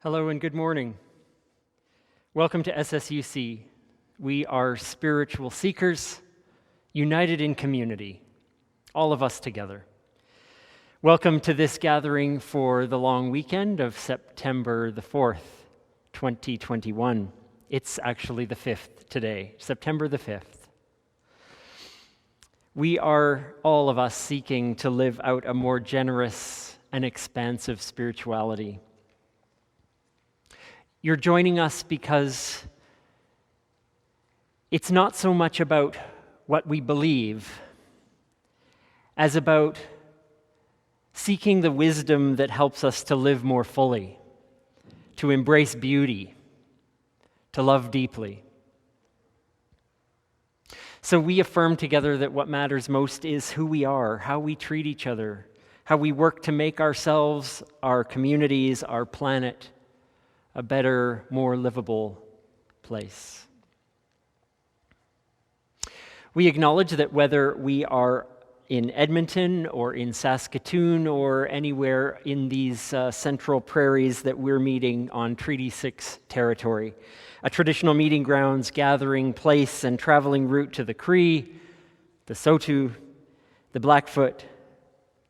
Hello and good morning. Welcome to SSUC. We are spiritual seekers, united in community, all of us together. Welcome to this gathering for the long weekend of September the 4th, 2021. It's actually the 5th today, September the 5th. We are, all of us, seeking to live out a more generous and expansive spirituality. You're joining us because it's not so much about what we believe as about seeking the wisdom that helps us to live more fully, to embrace beauty, to love deeply. So we affirm together that what matters most is who we are, how we treat each other, how we work to make ourselves, our communities, our planet a better, more livable place. We acknowledge that whether we are in Edmonton or in Saskatoon or anywhere in these central prairies that we're meeting on Treaty 6 territory, a traditional meeting grounds, gathering place, and traveling route to the Cree, the Saulteaux, the Blackfoot,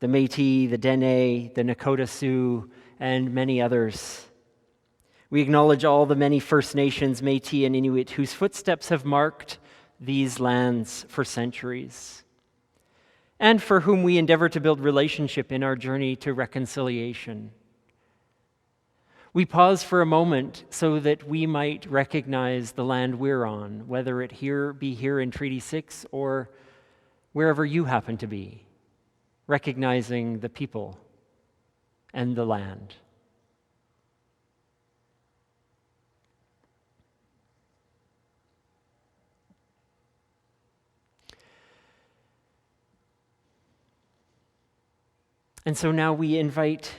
the Métis, the Dene, the Nakota Sioux, and many others. We acknowledge all the many First Nations, Métis, and Inuit whose footsteps have marked these lands for centuries, and for whom we endeavor to build relationship in our journey to reconciliation. We pause for a moment so that we might recognize the land we're on, whether it be here in Treaty 6 or wherever you happen to be, recognizing the people and the land. And so now we invite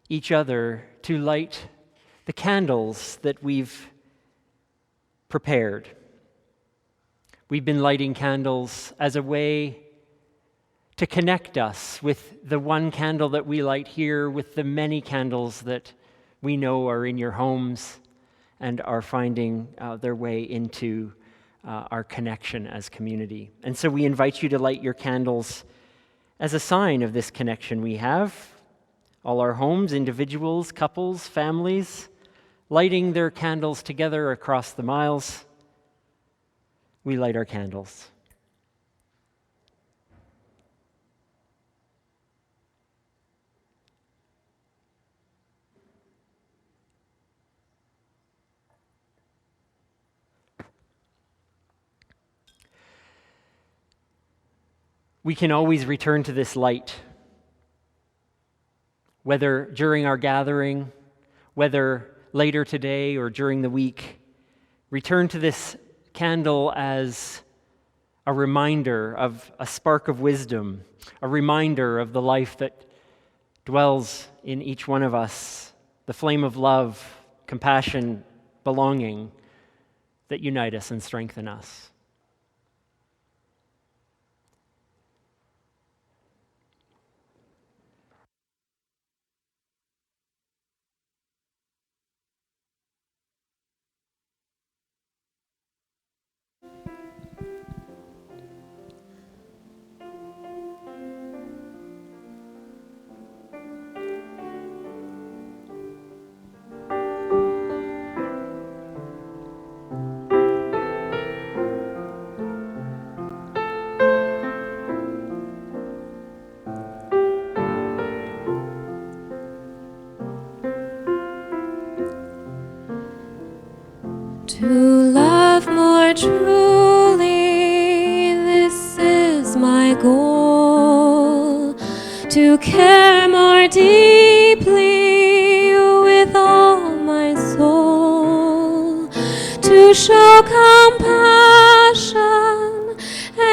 each other to light the candles that we've prepared. We've been lighting candles as a way to connect us with the one candle that we light here, with the many candles that we know are in your homes and are finding their way into our connection as community. And so we invite you to light your candles as a sign of this connection we have, all our homes, individuals, couples, families, lighting their candles together across the miles. We light our candles. We can always return to this light, whether during our gathering, whether later today or during the week. Return to this candle as a reminder of a spark of wisdom, a reminder of the life that dwells in each one of us, the flame of love, compassion, belonging that unite us and strengthen us. To love more truly, this is my goal. To care more deeply with all my soul. To show compassion,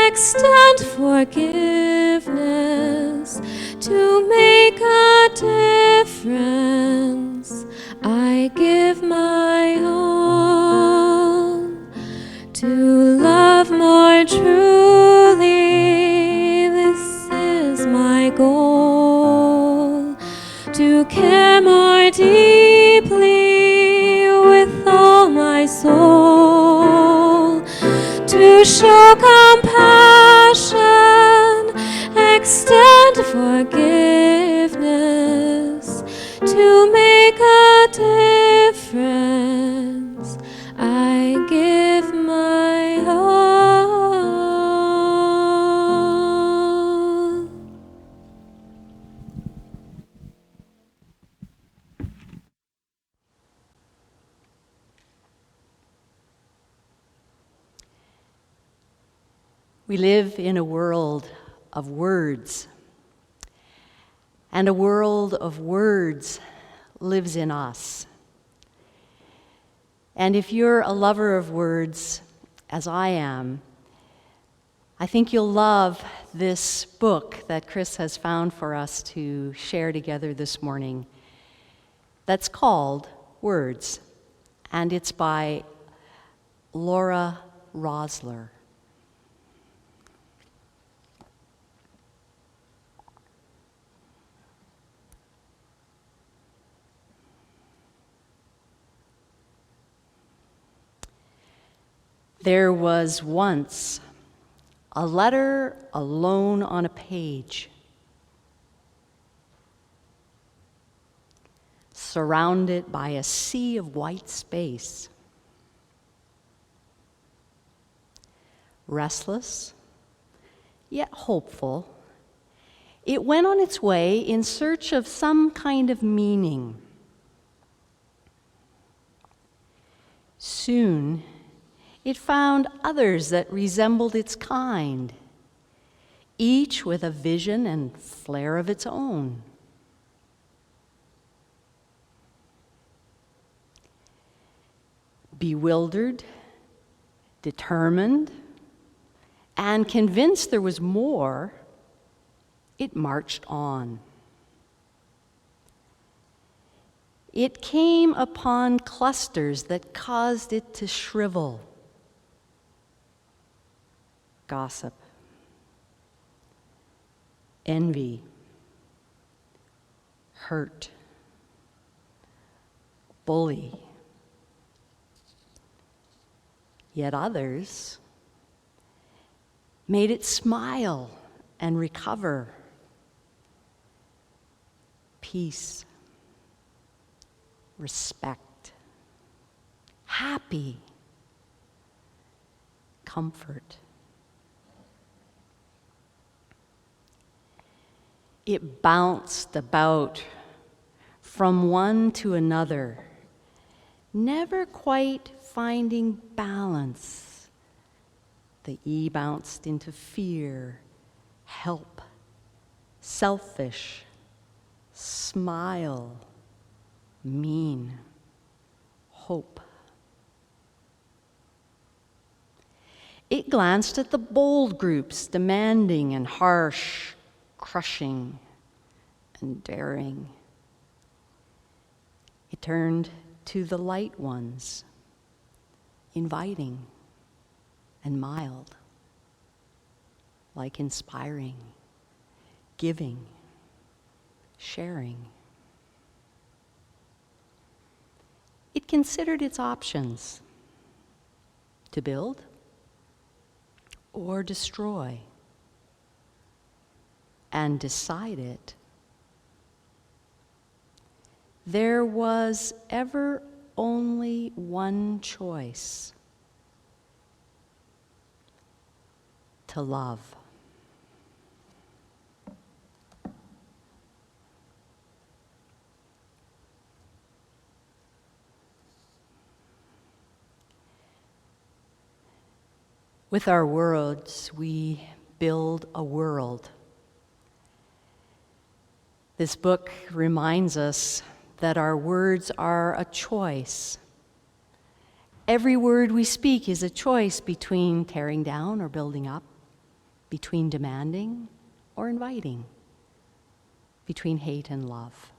extend forgiveness. To make a difference, I give my all. To love more truly, this is my goal. To care more deeply show compassion, extend forgiveness, to make a difference, I give my all. We live in a world of words, and a world of words lives in us. And if you're a lover of words, as I am, I think you'll love this book that Chris has found for us to share together this morning that's called Words, and it's by Laura Rosler. There was once a letter alone on a page, surrounded by a sea of white space. Restless, yet hopeful, it went on its way in search of some kind of meaning. Soon, it found others that resembled its kind, each with a vision and flair of its own. Bewildered, determined, and convinced there was more, it marched on. It came upon clusters that caused it to shrivel. Gossip, envy, hurt, bully. Yet others made it smile and recover. Peace, respect, happy, comfort. It bounced about from one to another, never quite finding balance. The E bounced into fear, help, selfish, smile, mean, hope. It glanced at the bold groups, demanding and harsh, crushing and daring. It turned to the light ones, inviting and mild, like inspiring, giving, sharing. It considered its options: to build or destroy, and decided there was ever only one choice: to love. With our words, we build a world. This book reminds us that our words are a choice. Every word we speak is a choice between tearing down or building up, between demanding or inviting, between hate and love.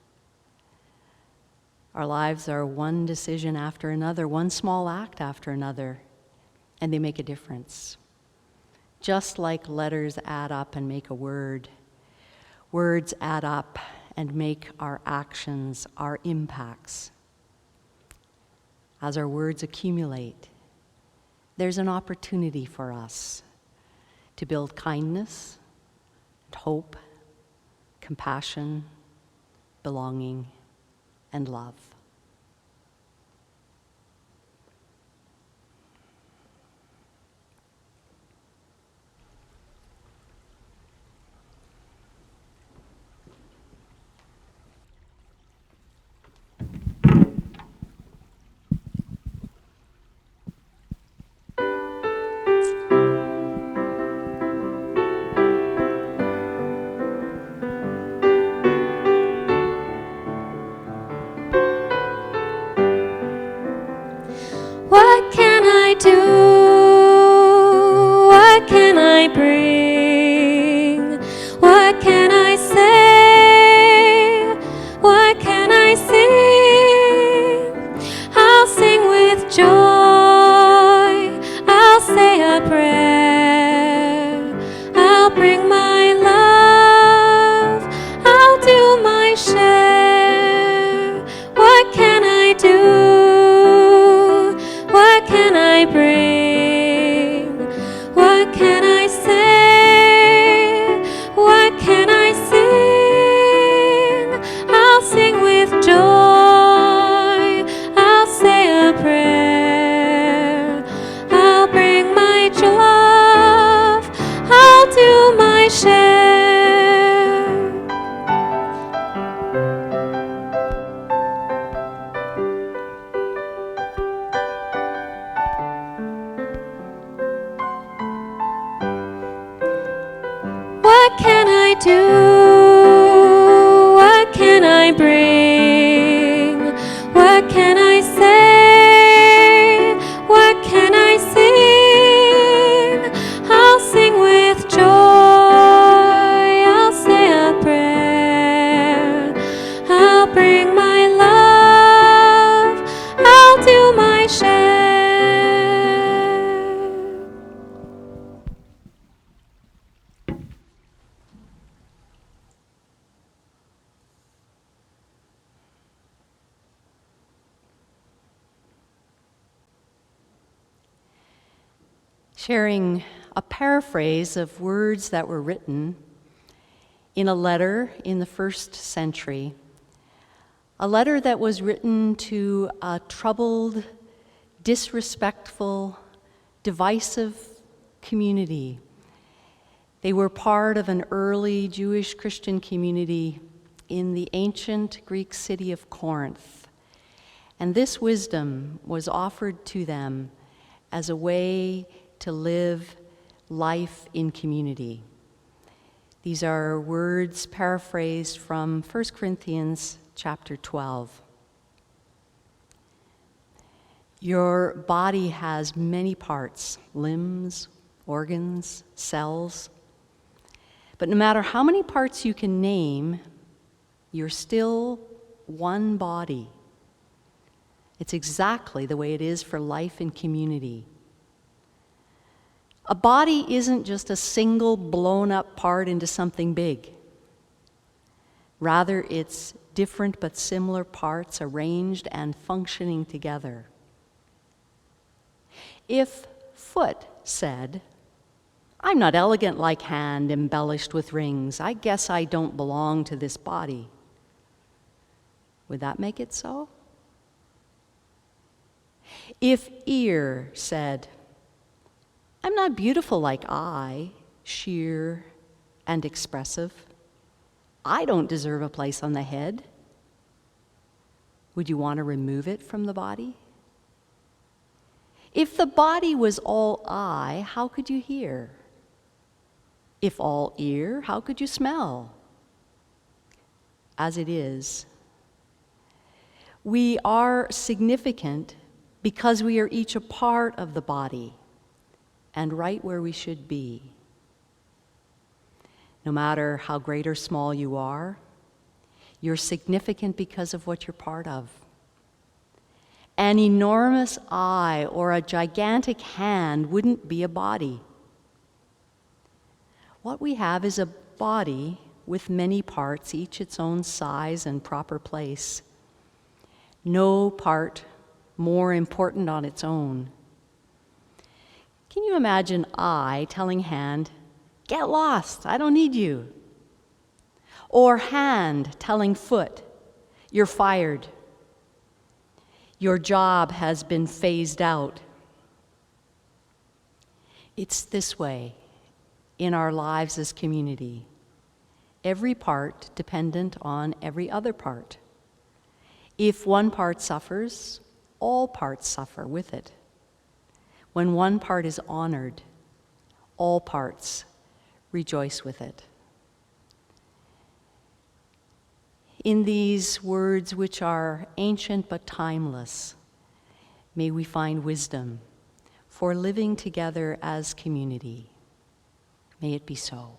Our lives are one decision after another, one small act after another, and they make a difference. Just like letters add up and make a word, words add up and make our actions, our impacts. As our words accumulate, there's an opportunity for us to build kindness, and hope, compassion, belonging, and love. What can I do? What can I bring? What can I say? What can I sing? I'll sing with joy. I'll say a prayer. I'll bring my love. I'll do my share. What can I do? What can I bring? What can I say? What can I sing? I'll sing with joy. I'll say a prayer. I'll bring my love. I'll do my share. What can I do? What can I bring? What can I say? What can I sing? I'll sing with joy. I'll say a prayer. I'll bring my love. I'll do my share. Sharing a paraphrase of words that were written in a letter in the 1st century, a letter that was written to a troubled, disrespectful, divisive community. They were part of an early Jewish Christian community in the ancient Greek city of Corinth. And this wisdom was offered to them as a way to live life in community. These are words paraphrased from 1 Corinthians chapter 12. Your body has many parts, limbs, organs, cells. But no matter how many parts you can name, you're still one body. It's exactly the way it is for life in community. A body isn't just a single blown up part into something big. Rather, it's different but similar parts arranged and functioning together. If foot said, "I'm not elegant like hand embellished with rings. I guess I don't belong to this body," would that make it so? If ear said, "I'm not beautiful like eye, sheer and expressive. I don't deserve a place on the head," would you want to remove it from the body? If the body was all eye, how could you hear? If all ear, how could you smell? As it is, we are significant because we are each a part of the body and right where we should be. No matter how great or small you are, you're significant because of what you're part of. An enormous eye or a gigantic hand wouldn't be a body. What we have is a body with many parts, each its own size and proper place. No part more important on its own. Can you imagine I telling hand, "Get lost, I don't need you"? Or hand telling foot, "You're fired. Your job has been phased out"? It's this way in our lives as community. Every part dependent on every other part. If one part suffers, all parts suffer with it. When one part is honored, all parts rejoice with it. In these words, which are ancient but timeless, may we find wisdom for living together as community. May it be so.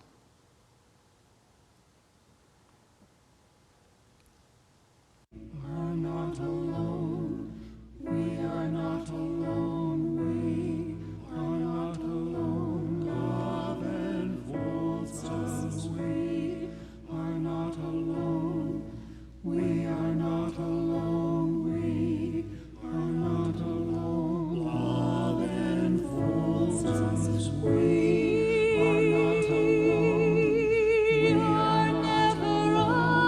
We're not alone. We are not alone. We are not alone. Love enfolds us. We are not alone. We are not alone. We are not alone. Love enfolds us. We are not alone. We are never alone.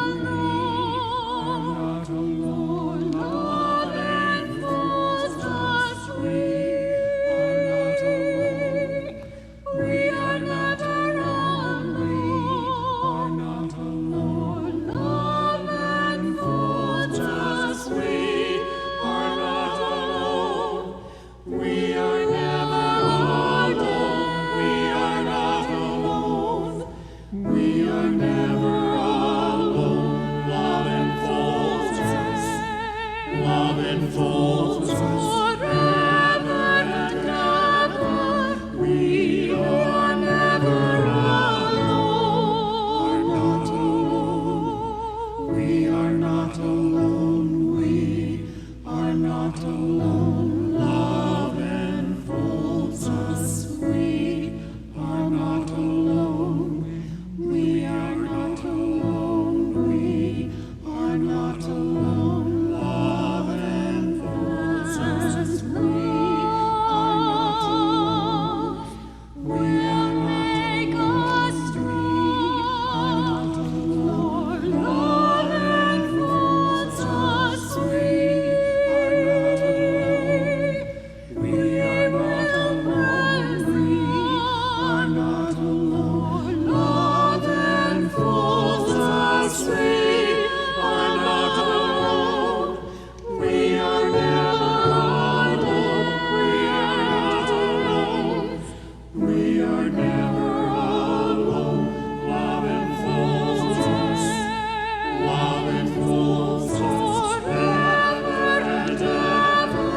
Not alone. Love enfolds us. We are not alone. We are not alone. We are not alone. Love enfolds us. We are not alone. We are never alone. We are not alone. We are never alone. Love enfolds us. Love enfolds us forever and ever. We are never alone. Not alone. We are not alone. We are not alone. Love enfolds us. We are not alone. We are not alone. We are not alone. Love enfolds us. We are not alone. We are make us strong. Lord, love enfolds us. We are not alone. We are not alone. We are not alone. Love enfolds us. We are not alone. We are never alone. We are not alone. We are never alone. Love enfolds us. Love enfolds us forever and ever.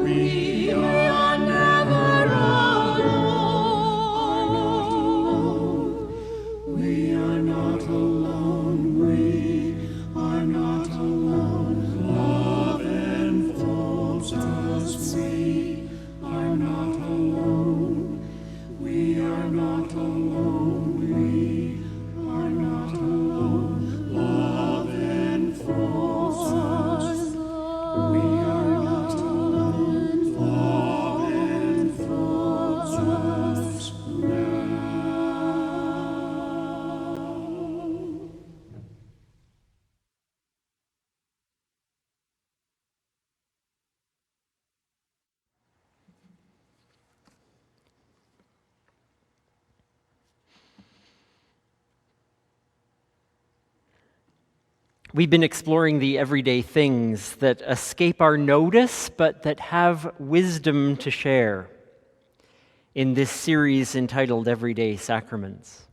We are never alone. We are not alone. We are not alone. Love enfolds us. We are not alone. We are not alone. We are not alone. Love enfolds us. We are not alone. Love enfolds us now. We've been exploring the everyday things that escape our notice, but that have wisdom to share in this series entitled Everyday Sacraments.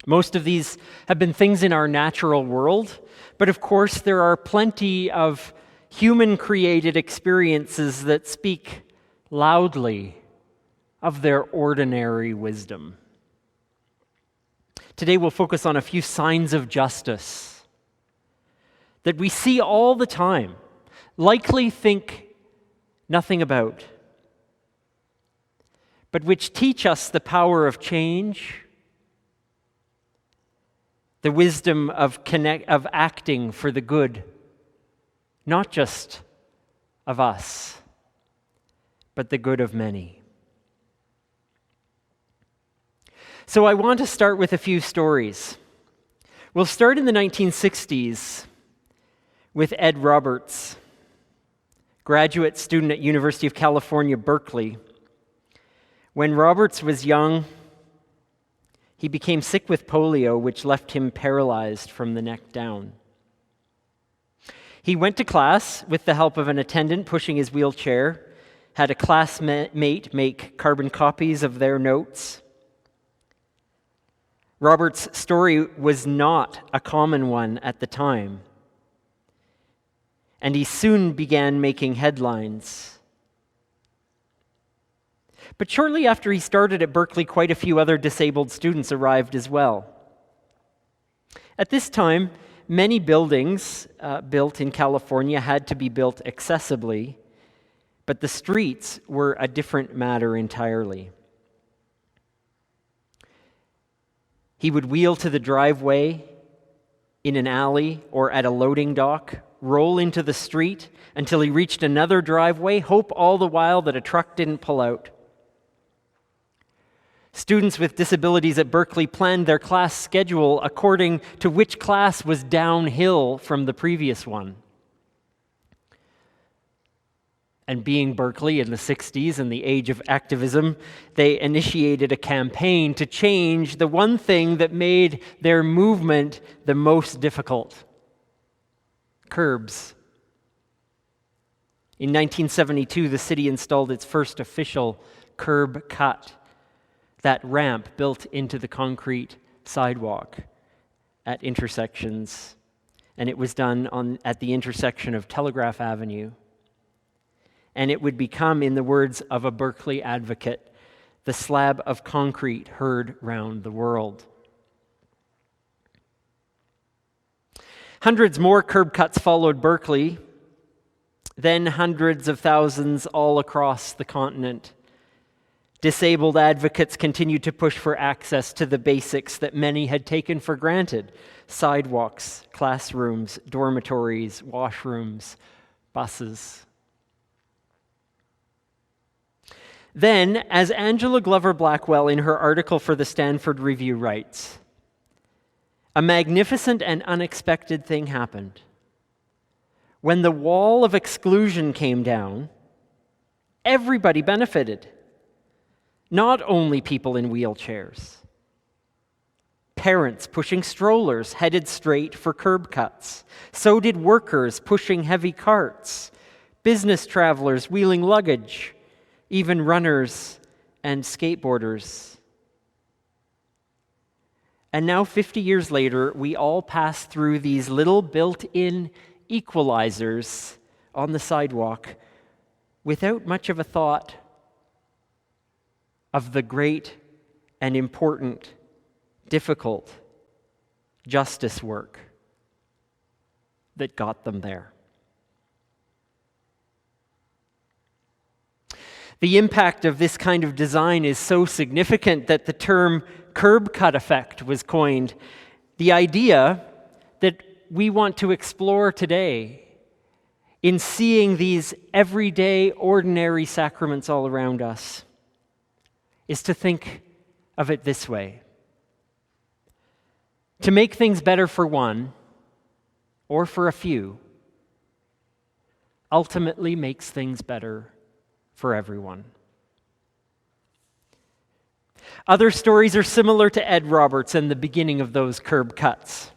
Most of these have been things in our natural world, but of course there are plenty of human-created experiences that speak loudly of their ordinary wisdom. Today we'll focus on a few signs of justice that we see all the time, likely think nothing about, but which teach us the power of change, the wisdom of acting for the good, not just of us, but the good of many. So I want to start with a few stories. We'll start in the 1960s with Ed Roberts, graduate student at University of California, Berkeley. When Roberts was young, he became sick with polio, which left him paralyzed from the neck down. He went to class with the help of an attendant pushing his wheelchair, had a classmate make carbon copies of their notes. Robert's story was not a common one at the time, and he soon began making headlines. But shortly after he started at Berkeley, quite a few other disabled students arrived as well. At this time, many buildings built in California had to be built accessibly, but the streets were a different matter entirely. He would wheel to the driveway in an alley or at a loading dock, roll into the street until he reached another driveway, hope all the while that a truck didn't pull out. Students with disabilities at Berkeley planned their class schedule according to which class was downhill from the previous one. And being Berkeley in the 60s and the age of activism, they initiated a campaign to change the one thing that made their movement the most difficult: curbs. In 1972, the city installed its first official curb cut, that ramp built into the concrete sidewalk at intersections, and it was done at the intersection of Telegraph Avenue. And it would become, in the words of a Berkeley advocate, the slab of concrete heard round the world. Hundreds more curb cuts followed Berkeley, then hundreds of thousands all across the continent. Disabled advocates continued to push for access to the basics that many had taken for granted: sidewalks, classrooms, dormitories, washrooms, buses. Then, as Angela Glover Blackwell in her article for the Stanford Review writes, a magnificent and unexpected thing happened. When the wall of exclusion came down, everybody benefited. Not only people in wheelchairs. Parents pushing strollers headed straight for curb cuts. So did workers pushing heavy carts, business travelers wheeling luggage, even runners and skateboarders. And now, 50 years later, we all pass through these little built-in equalizers on the sidewalk without much of a thought of the great and important, difficult justice work that got them there. The impact of this kind of design is so significant that the term curb cut effect was coined. The idea that we want to explore today in seeing these everyday, ordinary sacraments all around us is to think of it this way. To make things better for one, or for a few, ultimately makes things better for everyone. Other stories are similar to Ed Roberts and the beginning of those curb cuts.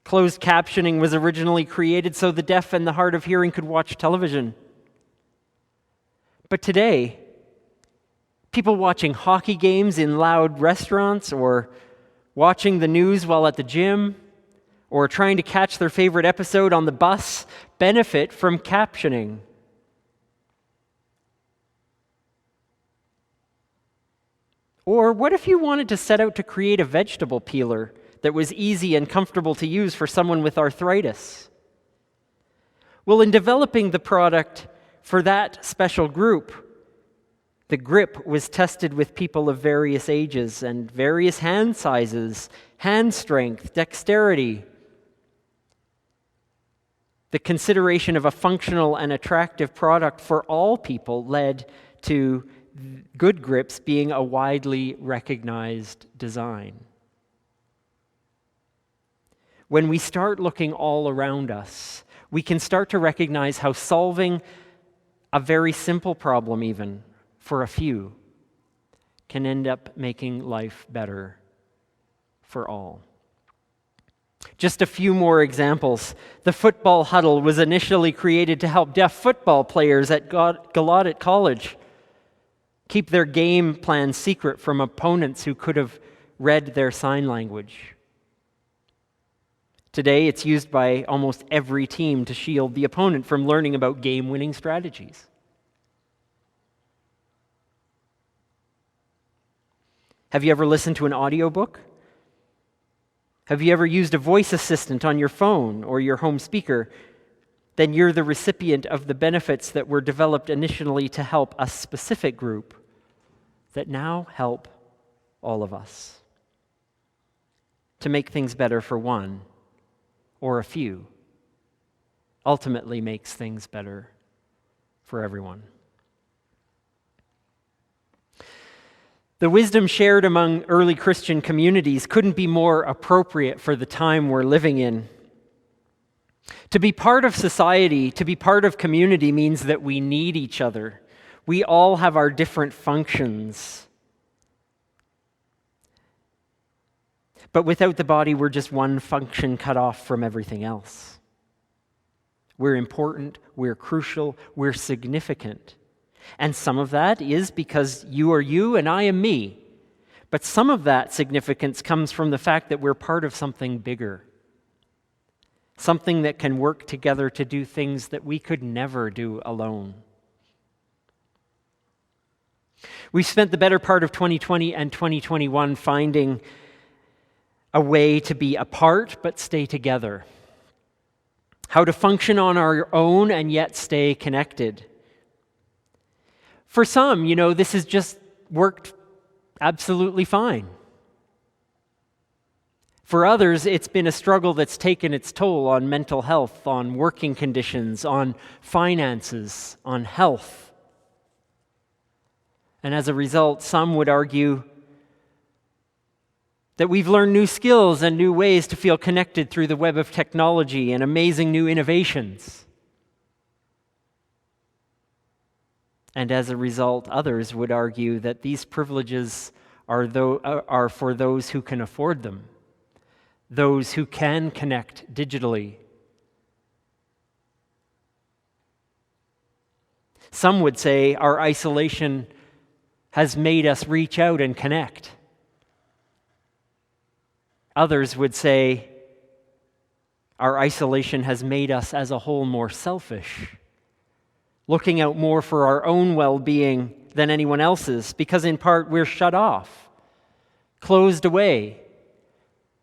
Closed captioning was originally created so the deaf and the hard of hearing could watch television. But today, people watching hockey games in loud restaurants, or watching the news while at the gym, or trying to catch their favorite episode on the bus benefit from captioning. Or what if you wanted to set out to create a vegetable peeler that was easy and comfortable to use for someone with arthritis? Well, in developing the product for that special group, the grip was tested with people of various ages and various hand sizes, hand strength, dexterity. The consideration of a functional and attractive product for all people led to good grips being a widely recognized design. When we start looking all around us, we can start to recognize how solving a very simple problem, even for a few, can end up making life better for all. Just a few more examples. The football huddle was initially created to help deaf football players at Gallaudet College keep their game plan secret from opponents who could have read their sign language. Today, it's used by almost every team to shield the opponent from learning about game-winning strategies. Have you ever listened to an audiobook? Have you ever used a voice assistant on your phone or your home speaker? Then you're the recipient of the benefits that were developed initially to help a specific group that now help all of us. To make things better for one or a few ultimately makes things better for everyone. The wisdom shared among early Christian communities couldn't be more appropriate for the time we're living in. To be part of society, to be part of community, means that we need each other. We all have our different functions. But without the body, we're just one function cut off from everything else. We're important, we're crucial, we're significant. And some of that is because you are you and I am me. But some of that significance comes from the fact that we're part of something bigger. Something that can work together to do things that we could never do alone. We've spent the better part of 2020 and 2021 finding a way to be apart but stay together. How to function on our own and yet stay connected. For some, this has just worked absolutely fine. For others, it's been a struggle that's taken its toll on mental health, on working conditions, on finances, on health. And as a result, some would argue that we've learned new skills and new ways to feel connected through the web of technology and amazing new innovations. And as a result, others would argue that these privileges are for those who can afford them, those who can connect digitally. Some would say our isolation has made us reach out and connect. Others would say our isolation has made us as a whole more selfish, looking out more for our own well-being than anyone else's, because in part we're shut off, closed away,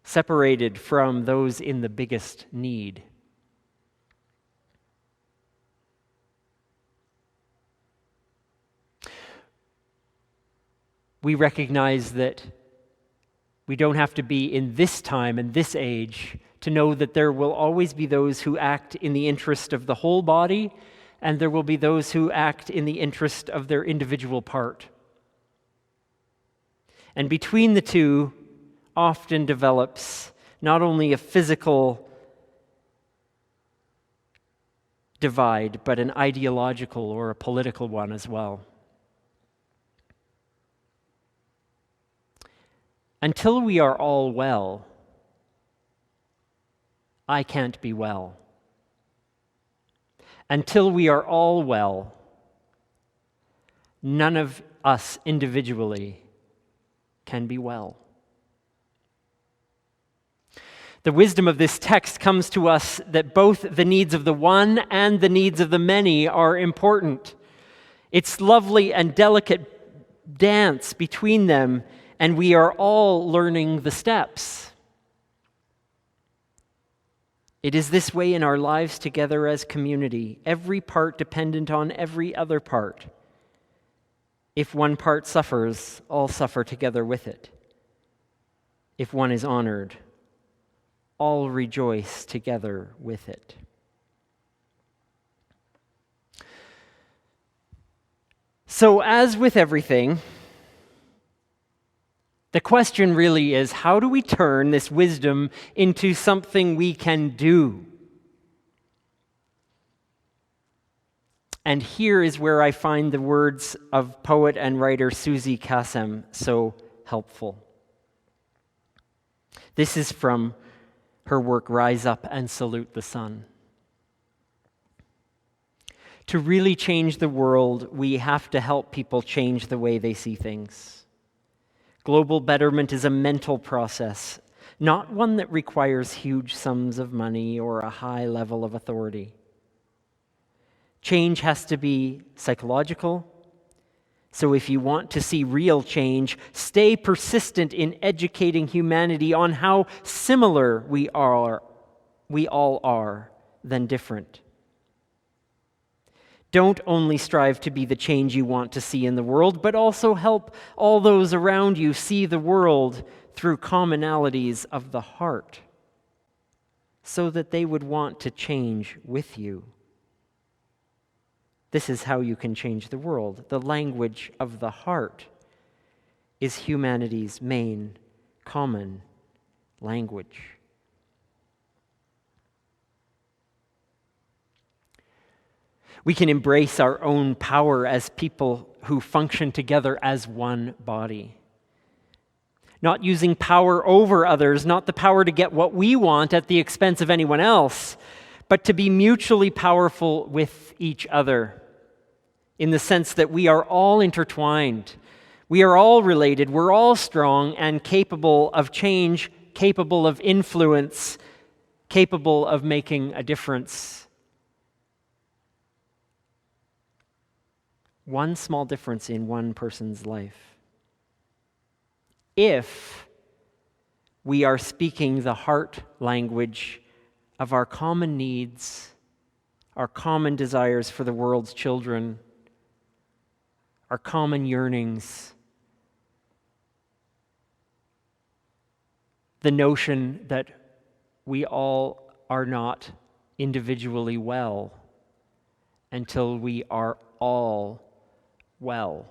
separated from those in the biggest need. We recognize that we don't have to be in this time and this age to know that there will always be those who act in the interest of the whole body, and there will be those who act in the interest of their individual part. And between the two often develops not only a physical divide, but an ideological or a political one as well. Until we are all well, I can't be well. Until we are all well, none of us individually can be well. The wisdom of this text comes to us that both the needs of the one and the needs of the many are important. It's lovely and delicate dance between them, and we are all learning the steps. It is this way in our lives together as community, every part dependent on every other part. If one part suffers, all suffer together with it. If one is honored, all rejoice together with it. So, as with everything, the question really is, how do we turn this wisdom into something we can do? And here is where I find the words of poet and writer Susie Kassem so helpful. This is from her work, Rise Up and Salute the Sun. To really change the world, we have to help people change the way they see things. Global betterment is a mental process, not one that requires huge sums of money or a high level of authority. Change has to be psychological. So if you want to see real change, stay persistent in educating humanity on how similar we all are, than different. Don't only strive to be the change you want to see in the world, but also help all those around you see the world through commonalities of the heart, so that they would want to change with you. This is how you can change the world. The language of the heart is humanity's main common language. We can embrace our own power as people who function together as one body. Not using power over others, not the power to get what we want at the expense of anyone else, but to be mutually powerful with each other, in the sense that we are all intertwined, we are all related, we're all strong and capable of change, capable of influence, capable of making a difference. One small difference in one person's life. If we are speaking the heart language of our common needs, our common desires for the world's children, our common yearnings, the notion that we all are not individually well until we are all well.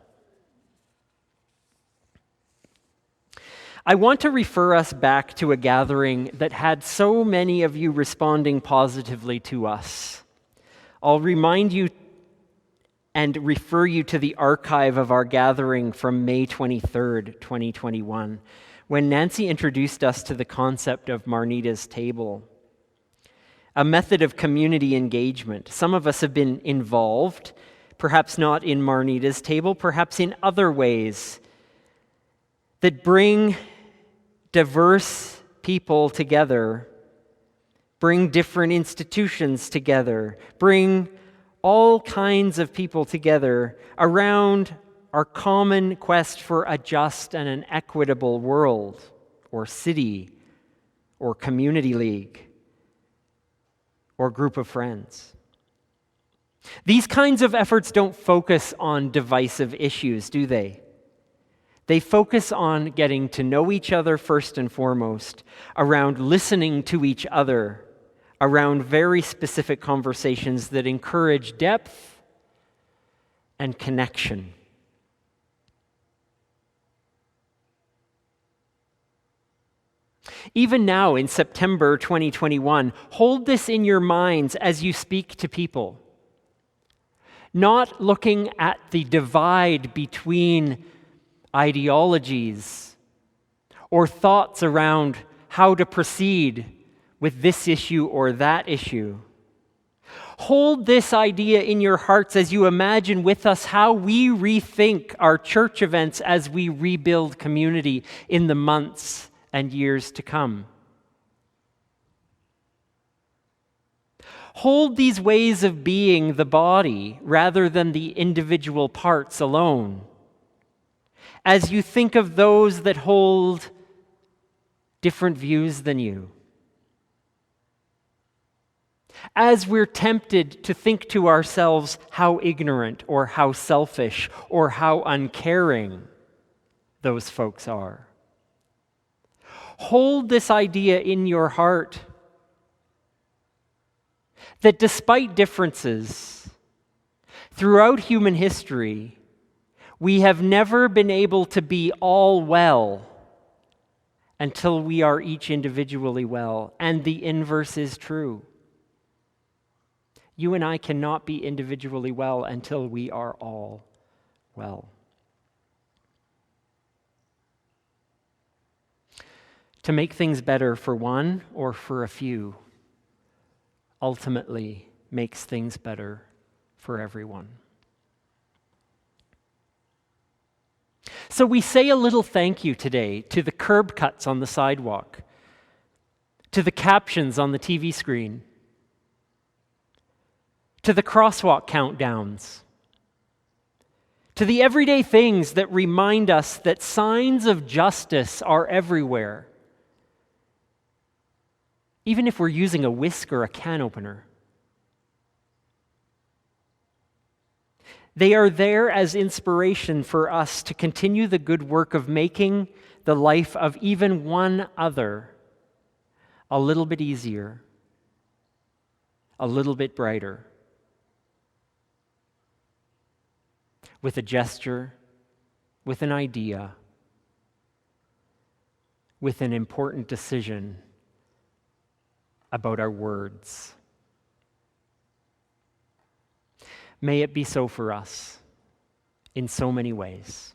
I want to refer us back to a gathering that had so many of you responding positively to us. I'll remind you and refer you to the archive of our gathering from May 23rd, 2021, when Nancy introduced us to the concept of Marnita's table, a method of community engagement. Some of us have been involved, perhaps not in Marnita's table, perhaps in other ways that bring diverse people together, bring different institutions together, bring all kinds of people together around our common quest for a just and an equitable world, or city, or community league, or group of friends. These kinds of efforts don't focus on divisive issues, do they? They focus on getting to know each other first and foremost, around listening to each other, around very specific conversations that encourage depth and connection. Even now, in September 2021, hold this in your minds as you speak to people. Not looking at the divide between ideologies or thoughts around how to proceed with this issue or that issue. Hold this idea in your hearts as you imagine with us how we rethink our church events as we rebuild community in the months and years to come. Hold these ways of being the body rather than the individual parts alone, as you think of those that hold different views than you. As we're tempted to think to ourselves how ignorant or how selfish or how uncaring those folks are. Hold this idea in your heart that despite differences throughout human history, We have never been able to be all well until we are each individually well, and the inverse is true. You and I cannot be individually well until we are all well. To make things better for one or for a few ultimately makes things better for everyone. So we say a little thank you today to the curb cuts on the sidewalk, to the captions on the TV screen, to the crosswalk countdowns, to the everyday things that remind us that signs of justice are everywhere, even if we're using a whisk or a can opener. They are there as inspiration for us to continue the good work of making the life of even one other a little bit easier, a little bit brighter. With a gesture, with an idea, with an important decision about our words. May it be so for us in so many ways.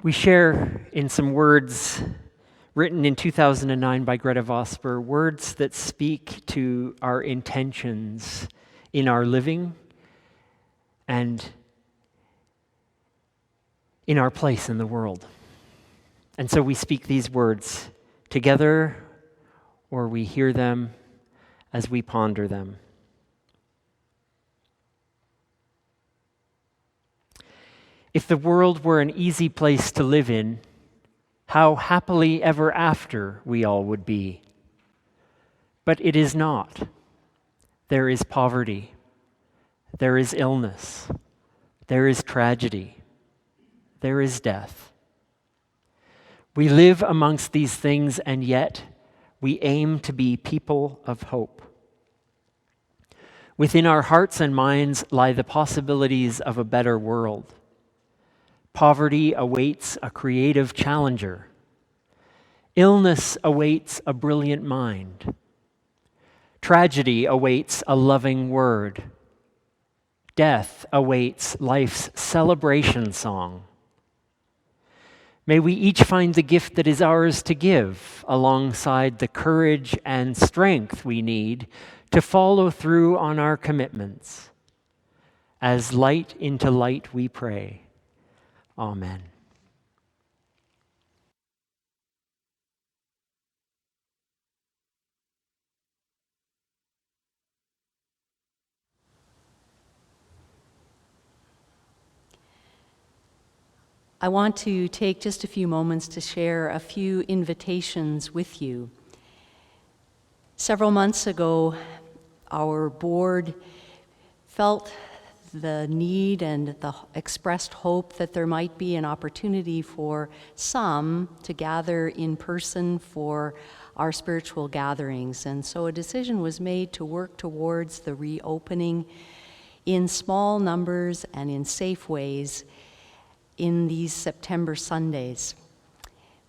We share in some words written in 2009 by Greta Vosper, words that speak to our intentions in our living and in our place in the world. And so we speak these words together, or we hear them as we ponder them. If the world were an easy place to live in, how happily ever after we all would be. But it is not. There is poverty. There is illness. There is tragedy. There is death. We live amongst these things, and yet we aim to be people of hope. Within our hearts and minds lie the possibilities of a better world. Poverty awaits a creative challenger. Illness awaits a brilliant mind. Tragedy awaits a loving word. Death awaits life's celebration song. May we each find the gift that is ours to give, alongside the courage and strength we need to follow through on our commitments. As light into light we pray. Amen. I want to take just a few moments to share a few invitations with you. Several months ago, our board felt the need and the expressed hope that there might be an opportunity for some to gather in person for our spiritual gatherings. And so a decision was made to work towards the reopening in small numbers and in safe ways in these September Sundays.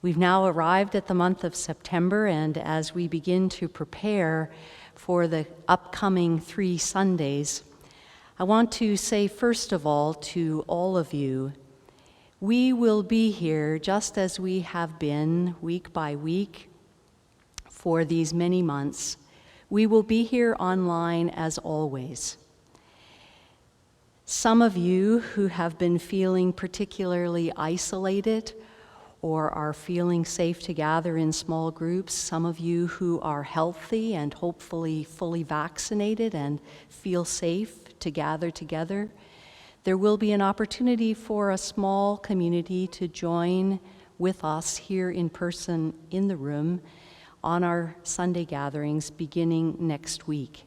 We've now arrived at the month of September, and as we begin to prepare for the upcoming 3 Sundays, I want to say first of all to all of you, we will be here just as we have been week by week for these many months. We will be here online as always. Some of you who have been feeling particularly isolated or are feeling safe to gather in small groups, some of you who are healthy and hopefully fully vaccinated and feel safe to gather together, there will be an opportunity for a small community to join with us here in person in the room on our Sunday gatherings beginning next week.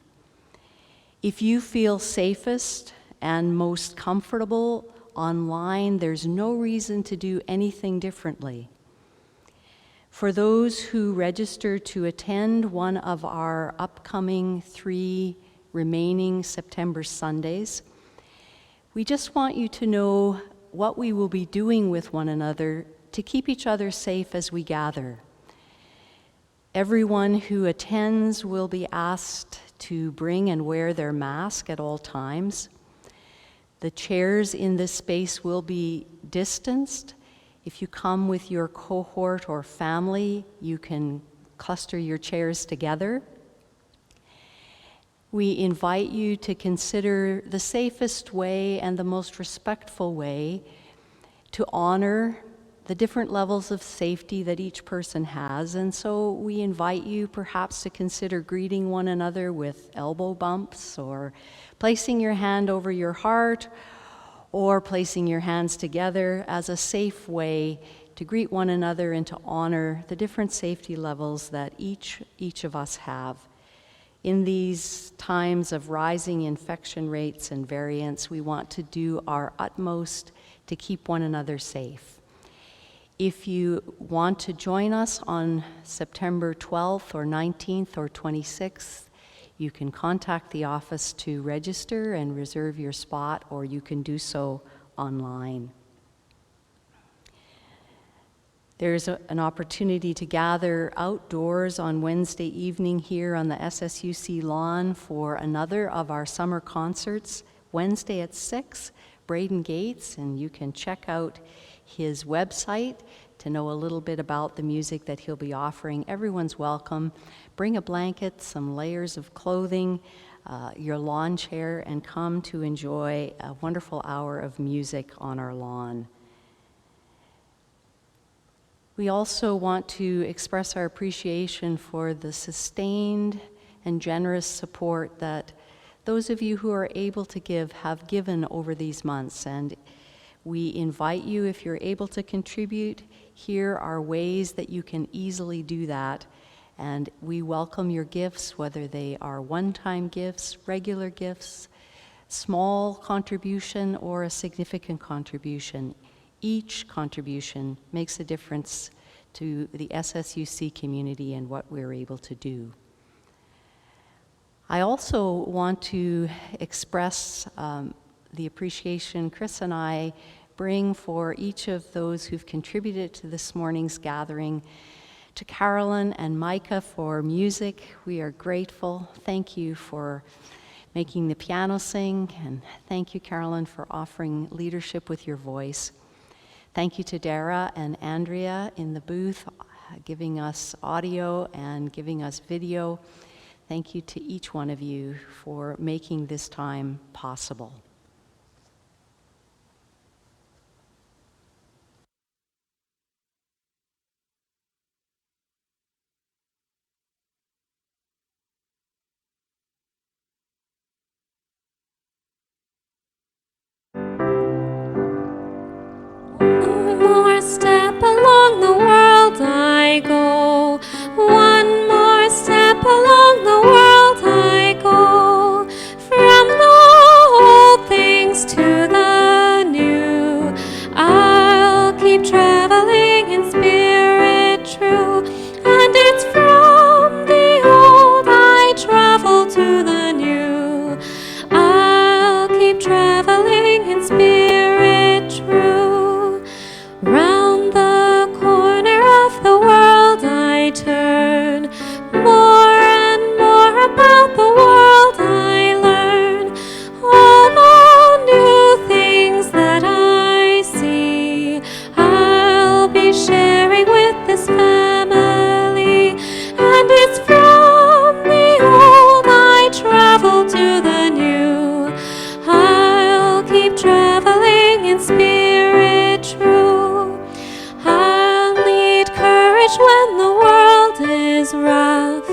If you feel safest and most comfortable online, there's no reason to do anything differently. For those who register to attend one of our upcoming 3 remaining September Sundays, we just want you to know what we will be doing with one another to keep each other safe as we gather. Everyone who attends will be asked to bring and wear their mask at all times. The chairs in this space will be distanced. If you come with your cohort or family, you can cluster your chairs together. We invite you to consider the safest way and the most respectful way to honor the different levels of safety that each person has. And so we invite you perhaps to consider greeting one another with elbow bumps, or placing your hand over your heart, or placing your hands together as a safe way to greet one another and to honor the different safety levels that each of us have. In these times of rising infection rates and variants, we want to do our utmost to keep one another safe. If you want to join us on September 12th or 19th or 26th, you can contact the office to register and reserve your spot, or you can do so online. There's an opportunity to gather outdoors on Wednesday evening here on the SSUC lawn for another of our summer concerts, Wednesday at 6, Braden Gates, and you can check out his website to know a little bit about the music that he'll be offering. Everyone's welcome. Bring a blanket, some layers of clothing, your lawn chair, and come to enjoy a wonderful hour of music on our lawn. We also want to express our appreciation for the sustained and generous support that those of you who are able to give have given over these months. And we invite you, if you're able to contribute, here are ways that you can easily do that. And we welcome your gifts, whether they are one-time gifts, regular gifts, small contribution, or a significant contribution. Each contribution makes a difference to the SSUC community and what we're able to do. I also want to express the appreciation Chris and I bring for each of those who've contributed to this morning's gathering. To Carolyn and Micah for music, we are grateful. Thank you for making the piano sing, and thank you, Carolyn, for offering leadership with your voice. Thank you to Dara and Andrea in the booth, giving us audio and giving us video. Thank you to each one of you for making this time possible. One more step along the world I go. One more step along the world I go. From the old things to the new, I'll keep traveling in spirit true. And it's from the old I travel to the new. I'll keep traveling in spirit true. Round the corner of the world I turn. More and more about the world I learn. All the new things that I see, I'll be sharing with this family. And it's from the old I travel to the new. I'll keep traveling in spirit true. I'll need courage when the world is rough.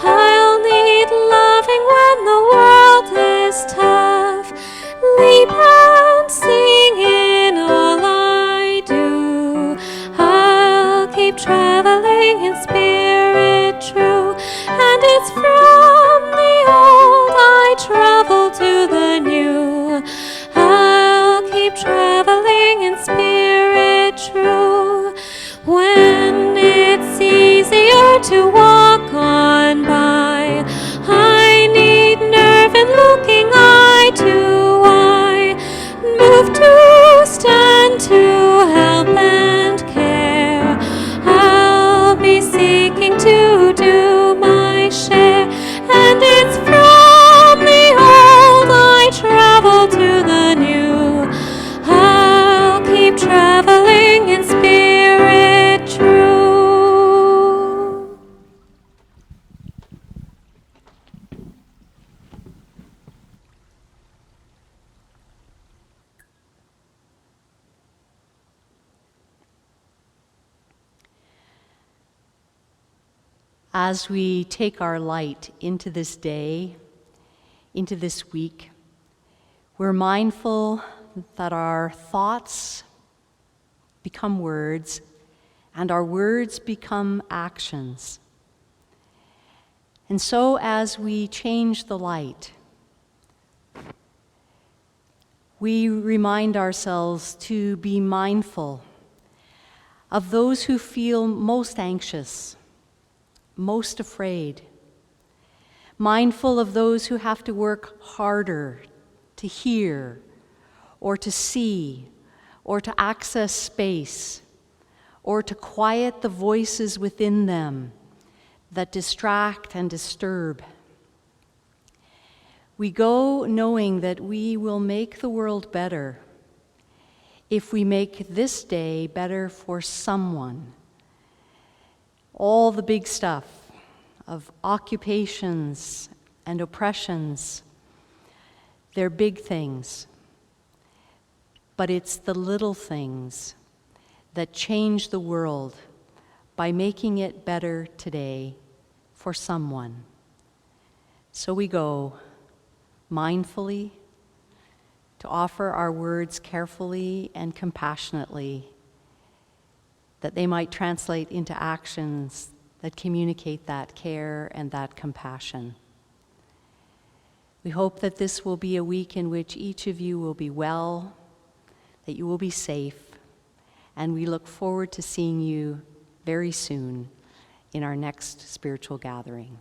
I'll need loving when the world is tough. Leap and sing in all I do. I'll keep traveling in spirit true. And it's from the old I travel to the new. I'll keep traveling in spirit true. When it's easier to walk on by, I need nerve and looking eye to eye. Move to stand to help and care. I'll be seeking to do my share. And it's from the old I travel to the new. I'll keep traveling in spirit true. As we take our light into this day, into this week, we're mindful that our thoughts become words and our words become actions. And so as we change the light, we remind ourselves to be mindful of those who feel most anxious, most afraid, mindful of those who have to work harder to hear or to see or to access space or to quiet the voices within them that distract and disturb. We go knowing that we will make the world better if we make this day better for someone. All the big stuff of occupations and oppressions, they're big things. But it's the little things that change the world by making it better today for someone. So we go mindfully to offer our words carefully and compassionately, that they might translate into actions that communicate that care and that compassion. We hope that this will be a week in which each of you will be well, that you will be safe, and we look forward to seeing you very soon in our next spiritual gathering.